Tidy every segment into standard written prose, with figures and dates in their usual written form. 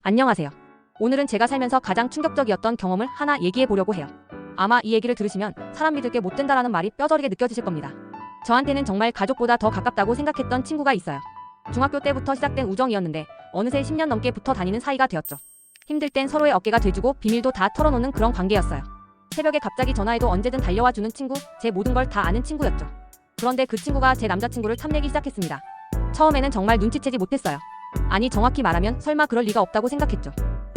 안녕하세요. 오늘은 제가 살면서 가장 충격적이었던 경험을 하나 얘기해 보려고 해요. 아마 이 얘기를 들으시면 사람 믿을 게 못 된다라는 말이 뼈저리게 느껴지실 겁니다. 저한테는 정말 가족보다 더 가깝다고 생각했던 친구가 있어요. 중학교 때부터 시작된 우정이었는데 어느새 10년 넘게 붙어 다니는 사이가 되었죠. 힘들 땐 서로의 어깨가 돼주고 비밀도 다 털어놓는 그런 관계였어요. 새벽에 갑자기 전화해도 언제든 달려와 주는 친구, 제 모든 걸 다 아는 친구였죠. 그런데 그 친구가 제 남자친구를 탐내기 시작했습니다. 처음에는 정말 눈치채지 못했어요. 아니, 정확히 말하면 설마 그럴 리가 없다고 생각했죠.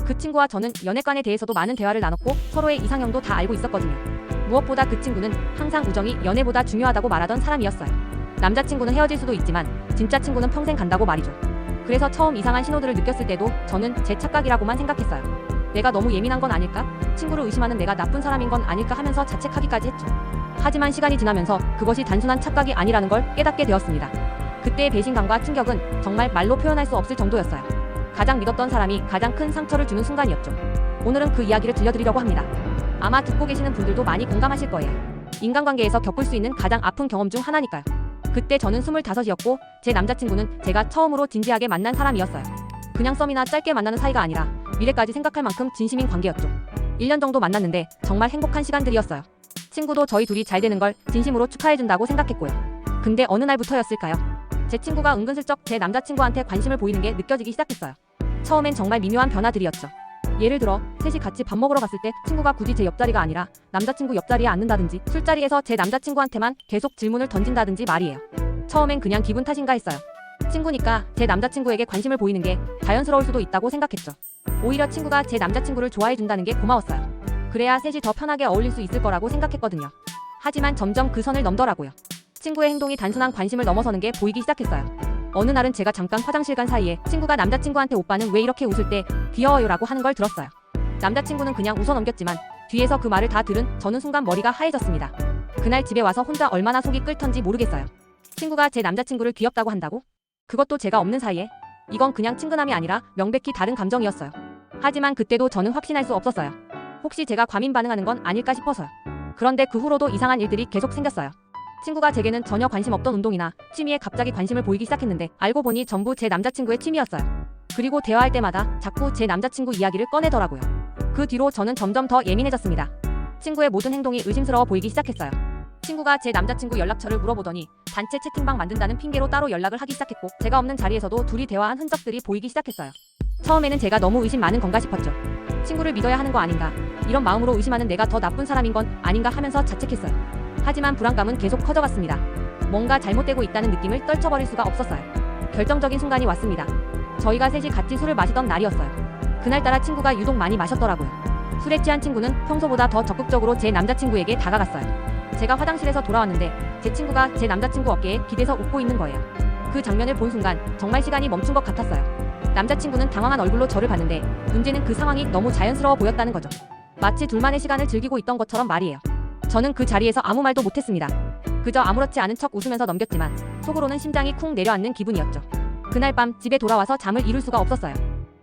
그 친구와 저는 연애관에 대해서도 많은 대화를 나눴고 서로의 이상형도 다 알고 있었거든요. 무엇보다 그 친구는 항상 우정이 연애보다 중요하다고 말하던 사람이었어요. 남자친구는 헤어질 수도 있지만 진짜 친구는 평생 간다고 말이죠. 그래서 처음 이상한 신호들을 느꼈을 때도 저는 제 착각이라고만 생각했어요. 내가 너무 예민한 건 아닐까? 친구를 의심하는 내가 나쁜 사람인 건 아닐까 하면서 자책하기까지 했죠. 하지만 시간이 지나면서 그것이 단순한 착각이 아니라는 걸 깨닫게 되었습니다. 그때의 배신감과 충격은 정말 말로 표현할 수 없을 정도였어요. 가장 믿었던 사람이 가장 큰 상처를 주는 순간이었죠. 오늘은 그 이야기를 들려드리려고 합니다. 아마 듣고 계시는 분들도 많이 공감하실 거예요. 인간관계에서 겪을 수 있는 가장 아픈 경험 중 하나니까요. 그때 저는 25이었고 제 남자친구는 제가 처음으로 진지하게 만난 사람이었어요. 그냥 썸이나 짧게 만나는 사이가 아니라 미래까지 생각할 만큼 진심인 관계였죠. 1년 정도 만났는데 정말 행복한 시간들이었어요. 친구도 저희 둘이 잘 되는 걸 진심으로 축하해준다고 생각했고요. 근데 어느 날부터였을까요? 제 친구가 은근슬쩍 제 남자친구한테 관심을 보이는 게 느껴지기 시작했어요. 처음엔 정말 미묘한 변화들이었죠. 예를 들어 셋이 같이 밥 먹으러 갔을 때 친구가 굳이 제 옆자리가 아니라 남자친구 옆자리에 앉는다든지, 술자리에서 제 남자친구한테만 계속 질문을 던진다든지 말이에요. 처음엔 그냥 기분 탓인가 했어요. 친구니까 제 남자친구에게 관심을 보이는 게 자연스러울 수도 있다고 생각했죠. 오히려 친구가 제 남자친구를 좋아해준다는 게 고마웠어요. 그래야 셋이 더 편하게 어울릴 수 있을 거라고 생각했거든요. 하지만 점점 그 선을 넘더라고요. 친구의 행동이 단순한 관심을 넘어서는 게 보이기 시작했어요. 어느 날은 제가 잠깐 화장실 간 사이에 친구가 남자친구한테 오빠는 왜 이렇게 웃을 때 귀여워요라고 하는 걸 들었어요. 남자친구는 그냥 웃어 넘겼지만 뒤에서 그 말을 다 들은 저는 순간 머리가 하얘졌습니다. 그날 집에 와서 혼자 얼마나 속이 끓던지 모르겠어요. 친구가 제 남자친구를 귀엽다고 한다고? 그것도 제가 없는 사이에? 이건 그냥 친근함이 아니라 명백히 다른 감정이었어요. 하지만 그때도 저는 확신할 수 없었어요. 혹시 제가 과민 반응하는 건 아닐까 싶어서요. 그런데 그 후로도 이상한 일들이 계속 생겼어요. 친구가 제게는 전혀 관심 없던 운동이나 취미에 갑자기 관심을 보이기 시작했는데 알고 보니 전부 제 남자친구의 취미였어요. 그리고 대화할 때마다 자꾸 제 남자친구 이야기를 꺼내더라고요. 그 뒤로 저는 점점 더 예민해졌습니다. 친구의 모든 행동이 의심스러워 보이기 시작했어요. 친구가 제 남자친구 연락처를 물어보더니 단체 채팅방 만든다는 핑계로 따로 연락을 하기 시작했고, 제가 없는 자리에서도 둘이 대화한 흔적들이 보이기 시작했어요. 처음에는 제가 너무 의심 많은 건가 싶었죠. 친구를 믿어야 하는 거 아닌가, 이런 마음으로 의심하는 내가 더 나쁜 사람인 건 아닌가 하면서 자책했어요. 하지만 불안감은 계속 커져갔습니다. 뭔가 잘못되고 있다는 느낌을 떨쳐버릴 수가 없었어요. 결정적인 순간이 왔습니다. 저희가 셋이 같이 술을 마시던 날이었어요. 그날따라 친구가 유독 많이 마셨더라고요. 술에 취한 친구는 평소보다 더 적극적으로 제 남자친구에게 다가갔어요. 제가 화장실에서 돌아왔는데 제 친구가 제 남자친구 어깨에 기대서 웃고 있는 거예요. 그 장면을 본 순간 정말 시간이 멈춘 것 같았어요. 남자친구는 당황한 얼굴로 저를 봤는데 문제는 그 상황이 너무 자연스러워 보였다는 거죠. 마치 둘만의 시간을 즐기고 있던 것처럼 말이에요. 저는 그 자리에서 아무 말도 못했습니다. 그저 아무렇지 않은 척 웃으면서 넘겼지만 속으로는 심장이 쿵 내려앉는 기분이었죠. 그날 밤 집에 돌아와서 잠을 이룰 수가 없었어요.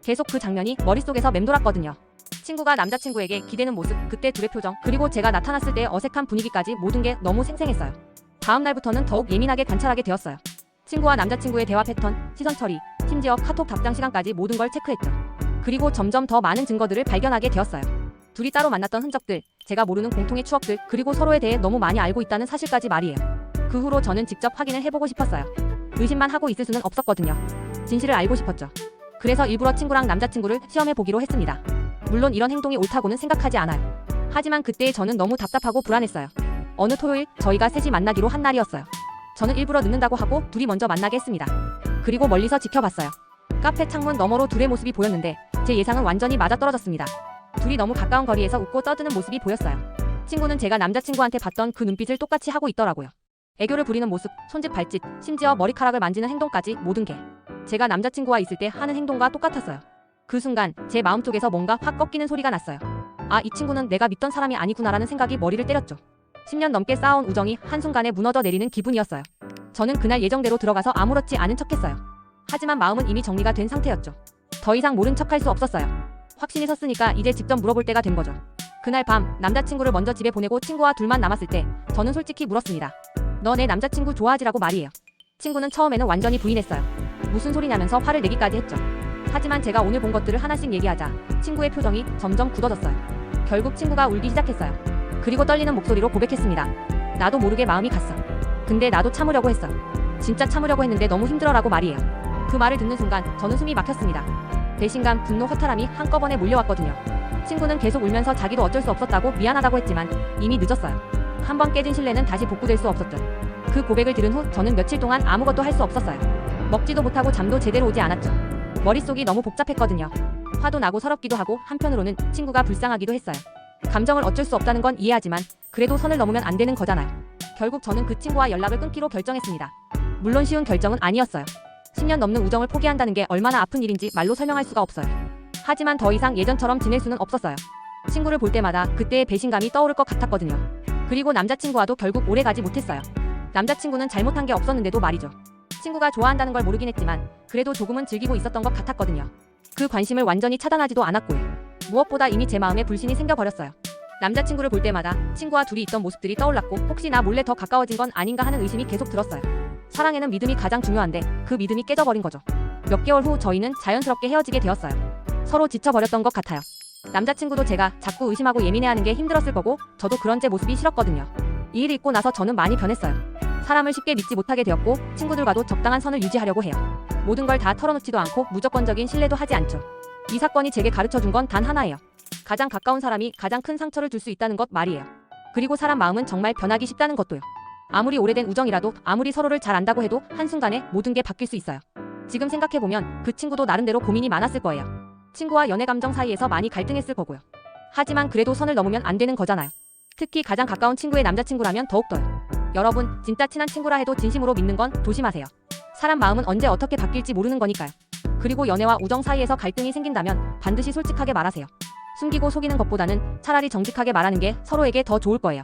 계속 그 장면이 머릿속에서 맴돌았거든요. 친구가 남자친구에게 기대는 모습, 그때 둘의 표정, 그리고 제가 나타났을 때의 어색한 분위기까지 모든 게 너무 생생했어요. 다음 날부터는 더욱 예민하게 관찰하게 되었어요. 친구와 남자친구의 대화 패턴, 시선 처리, 심지어 카톡 답장 시간까지 모든 걸 체크했죠. 그리고 점점 더 많은 증거들을 발견하게 되었어요. 둘이 따로 만났던 흔적들, 제가 모르는 공통의 추억들, 그리고 서로에 대해 너무 많이 알고 있다는 사실까지 말이에요. 그 후로 저는 직접 확인을 해보고 싶었어요. 의심만 하고 있을 수는 없었거든요. 진실을 알고 싶었죠. 그래서 일부러 친구랑 남자친구를 시험해보기로 했습니다. 물론 이런 행동이 옳다고는 생각하지 않아요. 하지만 그때의 저는 너무 답답하고 불안했어요. 어느 토요일 저희가 셋이 만나기로 한 날이었어요. 저는 일부러 늦는다고 하고 둘이 먼저 만나게 했습니다. 그리고 멀리서 지켜봤어요. 카페 창문 너머로 둘의 모습이 보였는데 제 예상은 완전히 맞아떨어졌습니다. 둘이 너무 가까운 거리에서 웃고 떠드는 모습이 보였어요. 친구는 제가 남자친구한테 봤던 그 눈빛을 똑같이 하고 있더라고요. 애교를 부리는 모습, 손짓 발짓, 심지어 머리카락을 만지는 행동까지 모든 게 제가 남자친구와 있을 때 하는 행동과 똑같았어요. 그 순간 제 마음속에서 뭔가 확 꺾이는 소리가 났어요. 아, 이 친구는 내가 믿던 사람이 아니구나라는 생각이 머리를 때렸죠. 10년 넘게 쌓아온 우정이 한순간에 무너져 내리는 기분이었어요. 저는 그날 예정대로 들어가서 아무렇지 않은 척했어요. 하지만 마음은 이미 정리가 된 상태였죠. 더 이상 모른 척할 수 없었어요. 확신이 섰으니까 이제 직접 물어볼 때가 된 거죠. 그날 밤 남자친구를 먼저 집에 보내고 친구와 둘만 남았을 때 저는 솔직히 물었습니다. 너 내 남자친구 좋아하지라고 말이에요. 친구는 처음에는 완전히 부인했어요. 무슨 소리냐면서 화를 내기까지 했죠. 하지만 제가 오늘 본 것들을 하나씩 얘기하자 친구의 표정이 점점 굳어졌어요. 결국 친구가 울기 시작했어요. 그리고 떨리는 목소리로 고백했습니다. 나도 모르게 마음이 갔어. 근데 나도 참으려고 했어. 진짜 참으려고 했는데 너무 힘들어라고 말이에요. 그 말을 듣는 순간 저는 숨이 막혔습니다. 배신감, 분노, 허탈함이 한꺼번에 몰려왔거든요. 친구는 계속 울면서 자기도 어쩔 수 없었다고 미안하다고 했지만 이미 늦었어요. 한번 깨진 신뢰는 다시 복구될 수 없었죠. 그 고백을 들은 후 저는 며칠 동안 아무것도 할 수 없었어요. 먹지도 못하고 잠도 제대로 오지 않았죠. 머릿속이 너무 복잡했거든요. 화도 나고 서럽기도 하고 한편으로는 친구가 불쌍하기도 했어요. 감정을 어쩔 수 없다는 건 이해하지만 그래도 선을 넘으면 안 되는 거잖아요. 결국 저는 그 친구와 연락을 끊기로 결정했습니다. 물론 쉬운 결정은 아니었어요. 10년 넘는 우정을 포기한다는 게 얼마나 아픈 일인지 말로 설명할 수가 없어요. 하지만 더 이상 예전처럼 지낼 수는 없었어요. 친구를 볼 때마다 그때의 배신감이 떠오를 것 같았거든요. 그리고 남자친구와도 결국 오래가지 못했어요. 남자친구는 잘못한 게 없었는데도 말이죠. 친구가 좋아한다는 걸 모르긴 했지만 그래도 조금은 즐기고 있었던 것 같았거든요. 그 관심을 완전히 차단하지도 않았고요. 무엇보다 이미 제 마음에 불신이 생겨버렸어요. 남자친구를 볼 때마다 친구와 둘이 있던 모습들이 떠올랐고 혹시 나 몰래 더 가까워진 건 아닌가 하는 의심이 계속 들었어요. 사랑에는 믿음이 가장 중요한데 그 믿음이 깨져버린 거죠. 몇 개월 후 저희는 자연스럽게 헤어지게 되었어요. 서로 지쳐버렸던 것 같아요. 남자친구도 제가 자꾸 의심하고 예민해하는 게 힘들었을 거고 저도 그런 제 모습이 싫었거든요. 이 일이 있고 나서 저는 많이 변했어요. 사람을 쉽게 믿지 못하게 되었고 친구들과도 적당한 선을 유지하려고 해요. 모든 걸 다 털어놓지도 않고 무조건적인 신뢰도 하지 않죠. 이 사건이 제게 가르쳐준 건 단 하나예요. 가장 가까운 사람이 가장 큰 상처를 줄 수 있다는 것 말이에요. 그리고 사람 마음은 정말 변하기 쉽다는 것도요. 아무리 오래된 우정이라도 아무리 서로를 잘 안다고 해도 한순간에 모든 게 바뀔 수 있어요. 지금 생각해보면 그 친구도 나름대로 고민이 많았을 거예요. 친구와 연애 감정 사이에서 많이 갈등했을 거고요. 하지만 그래도 선을 넘으면 안 되는 거잖아요. 특히 가장 가까운 친구의 남자친구라면 더욱더요. 여러분, 진짜 친한 친구라 해도 진심으로 믿는 건 조심하세요. 사람 마음은 언제 어떻게 바뀔지 모르는 거니까요. 그리고 연애와 우정 사이에서 갈등이 생긴다면 반드시 솔직하게 말하세요. 숨기고 속이는 것보다는 차라리 정직하게 말하는 게 서로에게 더 좋을 거예요.